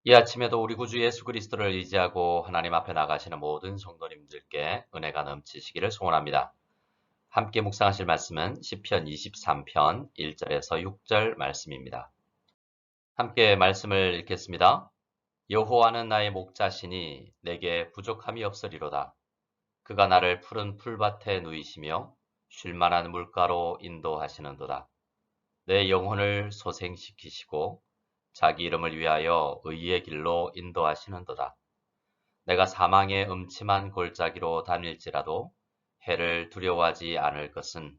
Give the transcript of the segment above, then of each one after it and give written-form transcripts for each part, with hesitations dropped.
이 아침에도 우리 구주 예수 그리스도를 의지하고 하나님 앞에 나가시는 모든 성도님들께 은혜가 넘치시기를 소원합니다. 함께 묵상하실 말씀은 시편 23편 1절에서 6절 말씀입니다. 함께 말씀을 읽겠습니다. 여호와는 나의 목자시니 내게 부족함이 없으리로다. 그가 나를 푸른 풀밭에 누이시며 쉴 만한 물가로 인도하시는도다. 내 영혼을 소생시키시고 자기 이름을 위하여 의의 길로 인도하시는도다. 내가 사망의 음침한 골짜기로 다닐지라도 해를 두려워하지 않을 것은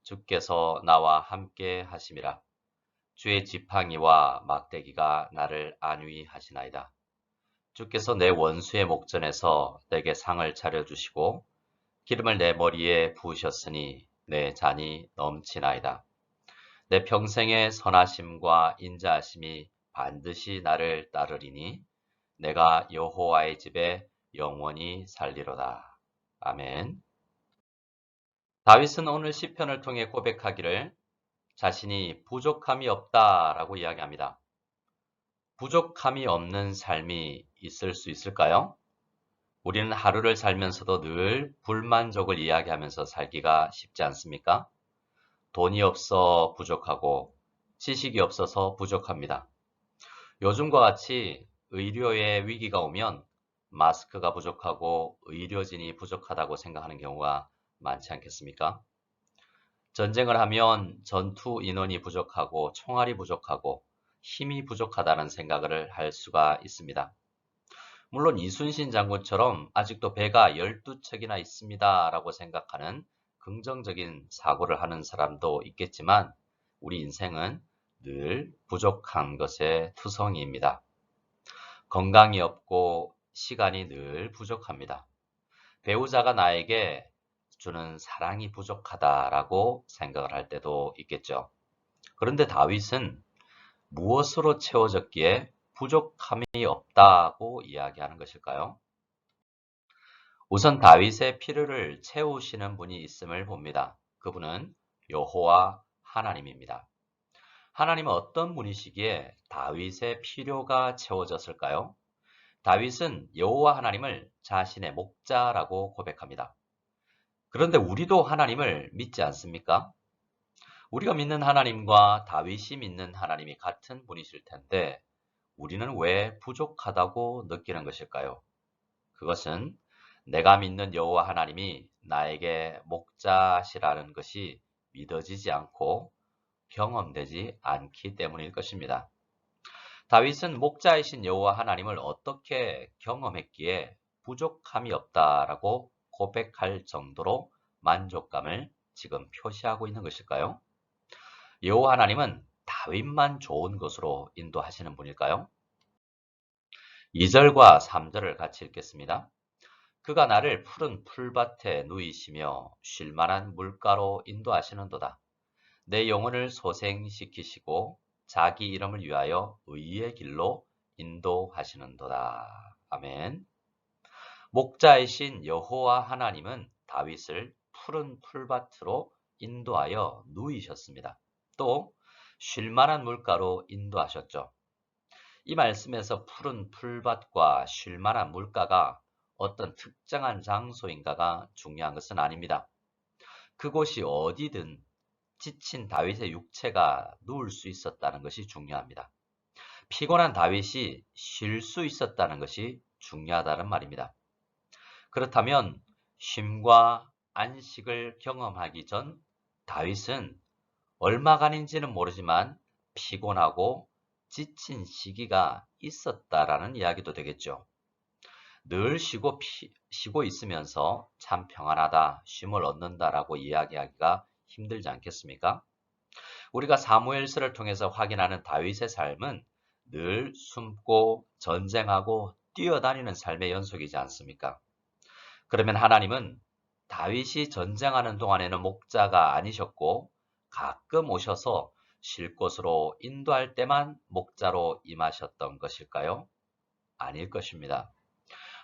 주께서 나와 함께 하심이라. 주의 지팡이와 막대기가 나를 안위하시나이다. 주께서 내 원수의 목전에서 내게 상을 차려주시고 기름을 내 머리에 부으셨으니 내 잔이 넘치나이다. 내 평생의 선하심과 인자하심이 반드시 나를 따르리니 내가 여호와의 집에 영원히 살리로다. 아멘. 다윗은 오늘 시편을 통해 고백하기를 자신이 부족함이 없다라고 이야기합니다. 부족함이 없는 삶이 있을 수 있을까요? 우리는 하루를 살면서도 늘 불만족을 이야기하면서 살기가 쉽지 않습니까? 돈이 없어 부족하고 지식이 없어서 부족합니다. 요즘과 같이 의료의 위기가 오면 마스크가 부족하고 의료진이 부족하다고 생각하는 경우가 많지 않겠습니까? 전쟁을 하면 전투 인원이 부족하고 총알이 부족하고 힘이 부족하다는 생각을 할 수가 있습니다. 물론 이순신 장군처럼 아직도 배가 12척이나 있습니다 라고 생각하는 긍정적인 사고를 하는 사람도 있겠지만 우리 인생은 늘 부족한 것의 투성이입니다. 건강이 없고 시간이 늘 부족합니다. 배우자가 나에게 주는 사랑이 부족하다라고 생각을 할 때도 있겠죠. 그런데 다윗은 무엇으로 채워졌기에 부족함이 없다고 이야기하는 것일까요? 우선 다윗의 필요를 채우시는 분이 있음을 봅니다. 그분은 여호와 하나님입니다. 하나님은 어떤 분이시기에 다윗의 필요가 채워졌을까요? 다윗은 여호와 하나님을 자신의 목자라고 고백합니다. 그런데 우리도 하나님을 믿지 않습니까? 우리가 믿는 하나님과 다윗이 믿는 하나님이 같은 분이실 텐데 우리는 왜 부족하다고 느끼는 것일까요? 그것은 내가 믿는 여호와 하나님이 나에게 목자시라는 것이 믿어지지 않고 경험되지 않기 때문일 것입니다. 다윗은 목자이신 여호와 하나님을 어떻게 경험했기에 부족함이 없다라고 고백할 정도로 만족감을 지금 표시하고 있는 것일까요? 여호와 하나님은 다윗만 좋은 것으로 인도하시는 분일까요? 2절과 3절을 같이 읽겠습니다. 그가 나를 푸른 풀밭에 누이시며 쉴 만한 물가로 인도하시는도다. 내 영혼을 소생시키시고 자기 이름을 위하여 의의 길로 인도하시는도다. 아멘. 목자이신 여호와 하나님은 다윗을 푸른 풀밭으로 인도하여 누이셨습니다. 또 쉴 만한 물가로 인도하셨죠. 이 말씀에서 푸른 풀밭과 쉴 만한 물가가 어떤 특정한 장소인가가 중요한 것은 아닙니다. 그곳이 어디든 지친 다윗의 육체가 누울 수 있었다는 것이 중요합니다. 피곤한 다윗이 쉴 수 있었다는 것이 중요하다는 말입니다. 그렇다면 쉼과 안식을 경험하기 전 다윗은 얼마간인지는 모르지만 피곤하고 지친 시기가 있었다라는 이야기도 되겠죠. 늘 쉬고 있으면서 참 평안하다, 쉼을 얻는다라고 이야기하기가 힘들지 않겠습니까? 우리가 사무엘서를 통해서 확인하는 다윗의 삶은 늘 숨고 전쟁하고 뛰어다니는 삶의 연속이지 않습니까? 그러면 하나님은 다윗이 전쟁하는 동안에는 목자가 아니셨고 가끔 오셔서 쉴 곳으로 인도할 때만 목자로 임하셨던 것일까요? 아닐 것입니다.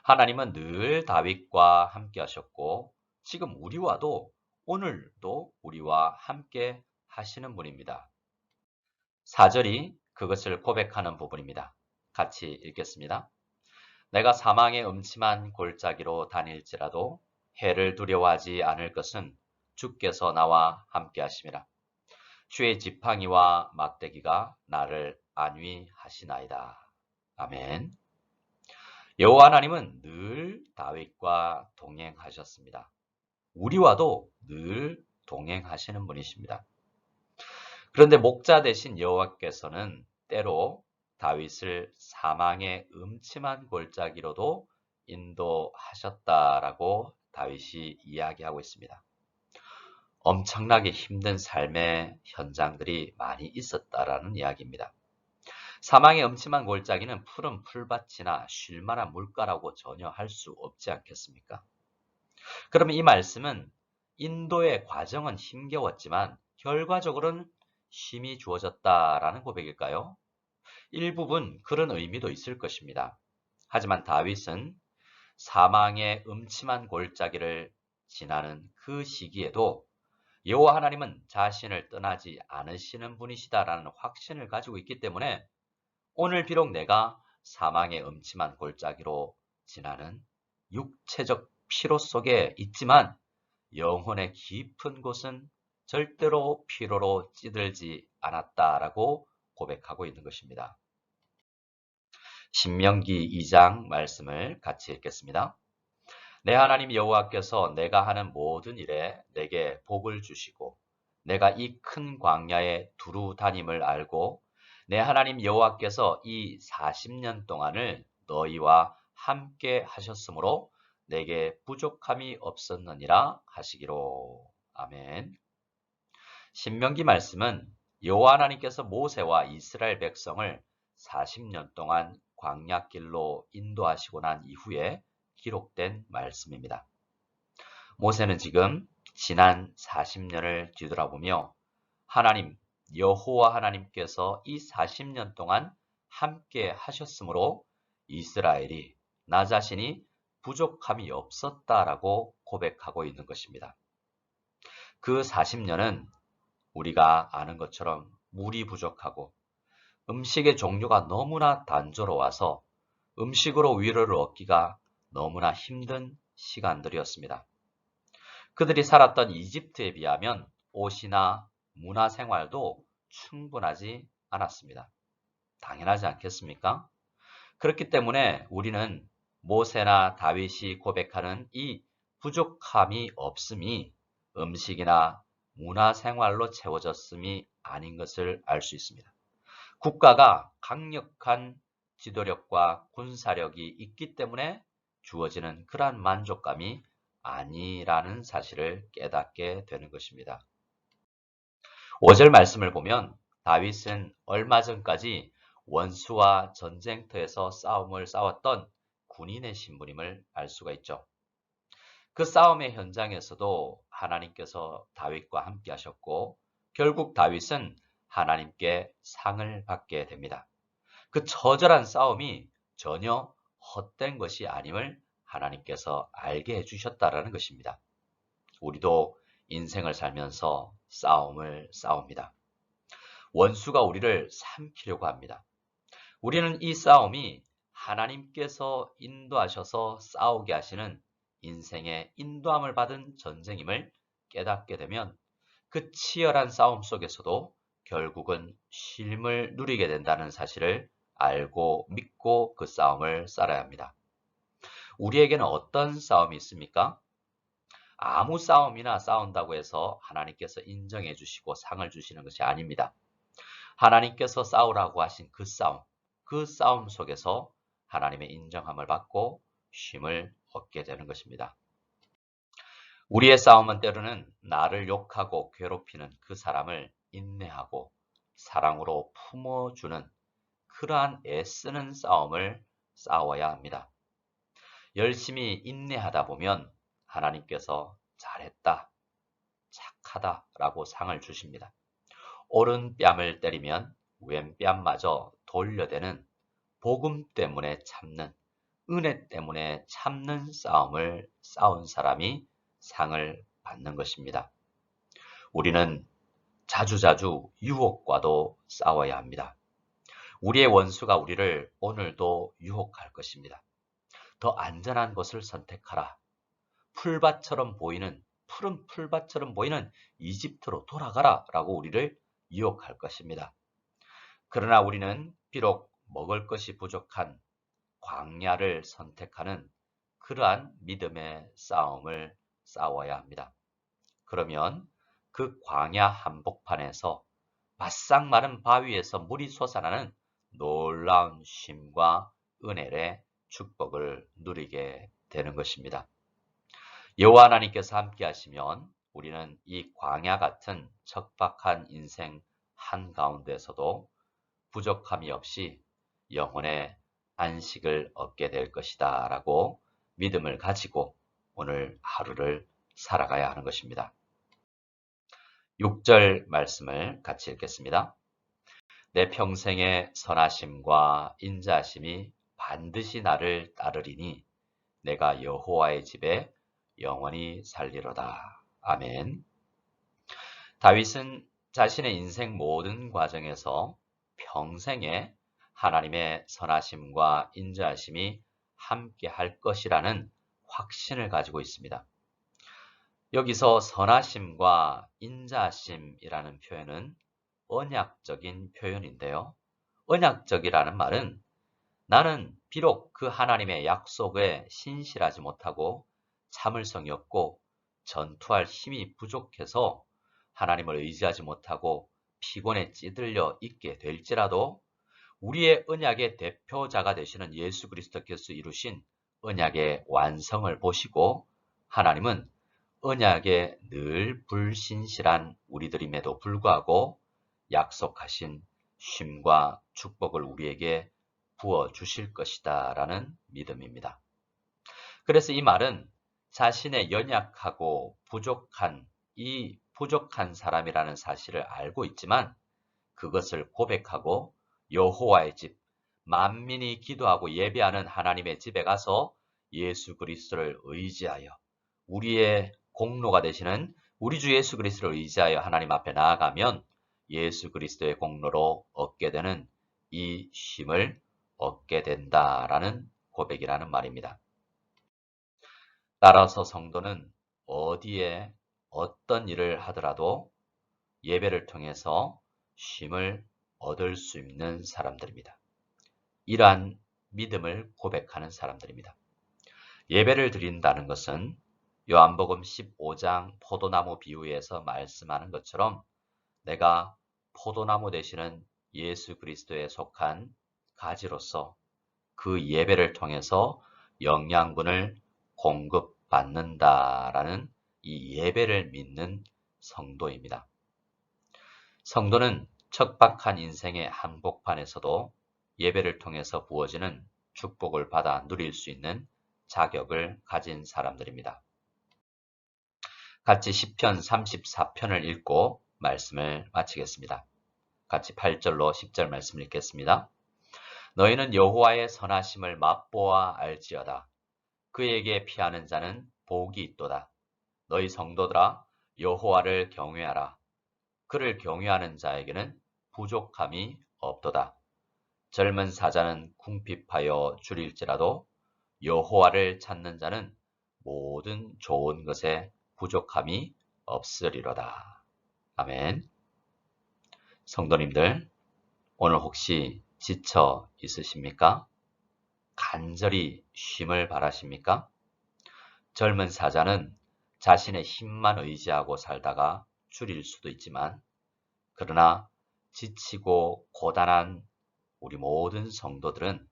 하나님은 늘 다윗과 함께 하셨고 지금 우리와도 오늘도 우리와 함께 하시는 분입니다. 4절이 그것을 고백하는 부분입니다. 같이 읽겠습니다. 내가 사망의 음침한 골짜기로 다닐지라도 해를 두려워하지 않을 것은 주께서 나와 함께 하심이라. 주의 지팡이와 막대기가 나를 안위하시나이다. 아멘. 여호와 하나님은 늘 다윗과 동행하셨습니다. 우리와도 늘 동행하시는 분이십니다. 그런데 목자 되신 여호와께서는 때로 다윗을 사망의 음침한 골짜기로도 인도하셨다라고 다윗이 이야기하고 있습니다. 엄청나게 힘든 삶의 현장들이 많이 있었다라는 이야기입니다. 사망의 음침한 골짜기는 푸른 풀밭이나 쉴만한 물가라고 전혀 할 수 없지 않겠습니까? 그러면 이 말씀은 인도의 과정은 힘겨웠지만 결과적으로는 쉼이 주어졌다라는 고백일까요? 일부분 그런 의미도 있을 것입니다. 하지만 다윗은 사망의 음침한 골짜기를 지나는 그 시기에도 여호와 하나님은 자신을 떠나지 않으시는 분이시다라는 확신을 가지고 있기 때문에 오늘 비록 내가 사망의 음침한 골짜기로 지나는 육체적 피로 속에 있지만 영혼의 깊은 곳은 절대로 피로로 찌들지 않았다라고 고백하고 있는 것입니다. 신명기 2장 말씀을 같이 읽겠습니다. 내 하나님 여호와께서 내가 하는 모든 일에 내게 복을 주시고 내가 이 큰 광야에 두루 다님을 알고 내 하나님 여호와께서 이 40년 동안을 너희와 함께 하셨으므로 내게 부족함이 없었느니라 하시기로. 아멘. 신명기 말씀은 여호와 하나님께서 모세와 이스라엘 백성을 40년 동안 광야길로 인도하시고 난 이후에 기록된 말씀입니다. 모세는 지금 지난 40년을 뒤돌아보며 하나님, 여호와 하나님께서 이 40년 동안 함께 하셨으므로 이스라엘이 나 자신이 부족함이 없었다라고 고백하고 있는 것입니다. 그 40년은 우리가 아는 것처럼 물이 부족하고 음식의 종류가 너무나 단조로워서 음식으로 위로를 얻기가 너무나 힘든 시간들이었습니다. 그들이 살았던 이집트에 비하면 옷이나 문화생활도 충분하지 않았습니다. 당연하지 않겠습니까? 그렇기 때문에 우리는 모세나 다윗이 고백하는 이 부족함이 없음이 음식이나 문화생활로 채워졌음이 아닌 것을 알 수 있습니다. 국가가 강력한 지도력과 군사력이 있기 때문에 주어지는 그러한 만족감이 아니라는 사실을 깨닫게 되는 것입니다. 5절 말씀을 보면 다윗은 얼마 전까지 원수와 전쟁터에서 싸움을 싸웠던 군인의 신분임을 알 수가 있죠. 그 싸움의 현장에서도 하나님께서 다윗과 함께 하셨고 결국 다윗은 하나님께 상을 받게 됩니다. 그 처절한 싸움이 전혀 헛된 것이 아님을 하나님께서 알게 해주셨다라는 것입니다. 우리도 인생을 살면서 싸움을 싸웁니다. 원수가 우리를 삼키려고 합니다. 우리는 이 싸움이 하나님께서 인도하셔서 싸우게 하시는 인생의 인도함을 받은 전쟁임을 깨닫게 되면 그 치열한 싸움 속에서도 결국은 쉼을 누리게 된다는 사실을 알고 믿고 그 싸움을 살아야 합니다. 우리에게는 어떤 싸움이 있습니까? 아무 싸움이나 싸운다고 해서 하나님께서 인정해 주시고 상을 주시는 것이 아닙니다. 하나님께서 싸우라고 하신 그 싸움 속에서 하나님의 인정함을 받고 쉼을 얻게 되는 것입니다. 우리의 싸움은 때로는 나를 욕하고 괴롭히는 그 사람을 인내하고 사랑으로 품어주는 그러한 애쓰는 싸움을 싸워야 합니다. 열심히 인내하다 보면 하나님께서 잘했다, 착하다라고 상을 주십니다. 오른뺨을 때리면 왼뺨마저 돌려대는 복음 때문에 참는, 은혜 때문에 참는 싸움을 싸운 사람이 상을 받는 것입니다. 우리는 자주자주 유혹과도 싸워야 합니다. 우리의 원수가 우리를 오늘도 유혹할 것입니다. 더 안전한 곳을 선택하라. 푸른 풀밭처럼 보이는 이집트로 돌아가라 라고 우리를 유혹할 것입니다. 그러나 우리는 비록 먹을 것이 부족한 광야를 선택하는 그러한 믿음의 싸움을 싸워야 합니다. 그러면 그 광야 한복판에서 바싹 마른 바위에서 물이 솟아나는 놀라운 쉼과 은혜의 축복을 누리게 되는 것입니다. 여호와 하나님께서 함께 하시면 우리는 이 광야 같은 척박한 인생 한가운데서도 부족함이 없이 영혼의 안식을 얻게 될 것이다 라고 믿음을 가지고 오늘 하루를 살아가야 하는 것입니다. 6절 말씀을 같이 읽겠습니다. 내 평생의 선하심과 인자하심이 반드시 나를 따르리니 내가 여호와의 집에 영원히 살리로다. 아멘. 다윗은 자신의 인생 모든 과정에서 평생에 하나님의 선하심과 인자하심이 함께 할 것이라는 확신을 가지고 있습니다. 여기서 선하심과 인자하심이라는 표현은 언약적인 표현인데요. 언약적이라는 말은 나는 비록 그 하나님의 약속에 신실하지 못하고 참을성이 없고 전투할 힘이 부족해서 하나님을 의지하지 못하고 피곤에 찌들려 있게 될지라도 우리의 언약의 대표자가 되시는 예수 그리스도께서 이루신 언약의 완성을 보시고 하나님은 언약에 늘 불신실한 우리들임에도 불구하고 약속하신 쉼과 축복을 우리에게 부어주실 것이다 라는 믿음입니다. 그래서 이 말은 자신의 연약하고 부족한 사람이라는 사실을 알고 있지만 그것을 고백하고 여호와의 집, 만민이 기도하고 예배하는 하나님의 집에 가서 예수 그리스도를 의지하여 우리의 공로가 되시는 우리 주 예수 그리스도를 의지하여 하나님 앞에 나아가면 예수 그리스도의 공로로 얻게 되는 이 쉼을 얻게 된다라는 고백이라는 말입니다. 따라서 성도는 어디에 어떤 일을 하더라도 예배를 통해서 쉼을 얻을 수 있는 사람들입니다. 이러한 믿음을 고백하는 사람들입니다. 예배를 드린다는 것은 요한복음 15장 포도나무 비유에서 말씀하는 것처럼 내가 포도나무 되시는 예수 그리스도에 속한 가지로서 그 예배를 통해서 영양분을 공급받는다라는 이 예배를 믿는 성도입니다. 성도는 척박한 인생의 한복판에서도 예배를 통해서 부어지는 축복을 받아 누릴 수 있는 자격을 가진 사람들입니다. 같이 시편 34편을 읽고 말씀을 마치겠습니다. 같이 8절로 10절 말씀을 읽겠습니다. 너희는 여호와의 선하심을 맛보아 알지어다. 그에게 피하는 자는 복이 있도다. 너희 성도들아 여호와를 경외하라. 그를 경외하는 자에게는 부족함이 없도다. 젊은 사자는 궁핍하여 줄일지라도 여호와를 찾는 자는 모든 좋은 것에 부족함이 없으리로다. 아멘. 성도님들, 오늘 혹시 지쳐 있으십니까? 간절히 쉼을 바라십니까? 젊은 사자는 자신의 힘만 의지하고 살다가 줄일 수도 있지만, 그러나 지치고 고단한 우리 모든 성도들은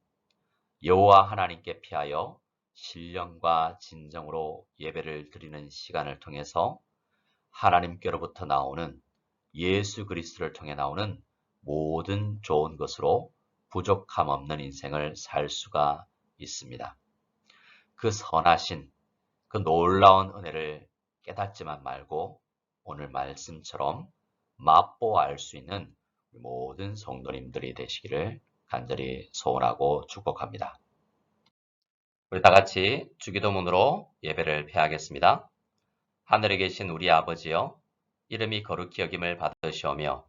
여호와 하나님께 피하여 신령과 진정으로 예배를 드리는 시간을 통해서 하나님께로부터 나오는 예수 그리스도를 통해 나오는 모든 좋은 것으로 부족함 없는 인생을 살 수가 있습니다. 그 선하신 그 놀라운 은혜를 깨닫지만 말고 오늘 말씀처럼 맛보아 알 수 있는 모든 성도님들이 되시기를 간절히 소원하고 축복합니다. 우리 다 같이 주기도문으로 예배를 폐하겠습니다. 하늘에 계신 우리 아버지여, 이름이 거룩히 여김을 받으시오며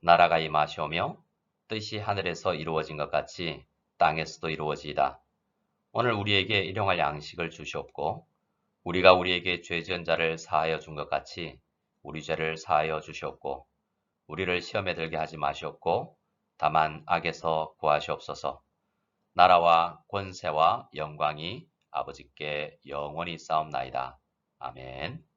나라가 임하시오며 뜻이 하늘에서 이루어진 것 같이 땅에서도 이루어지이다. 오늘 우리에게 일용할 양식을 주시옵고 우리가 우리에게 죄 지은 자를 사하여 준 것 같이 우리 죄를 사하여 주시옵고 우리를 시험에 들게 하지 마시옵고 다만 악에서 구하시옵소서. 나라와 권세와 영광이 아버지께 영원히 싸움나이다. 아멘.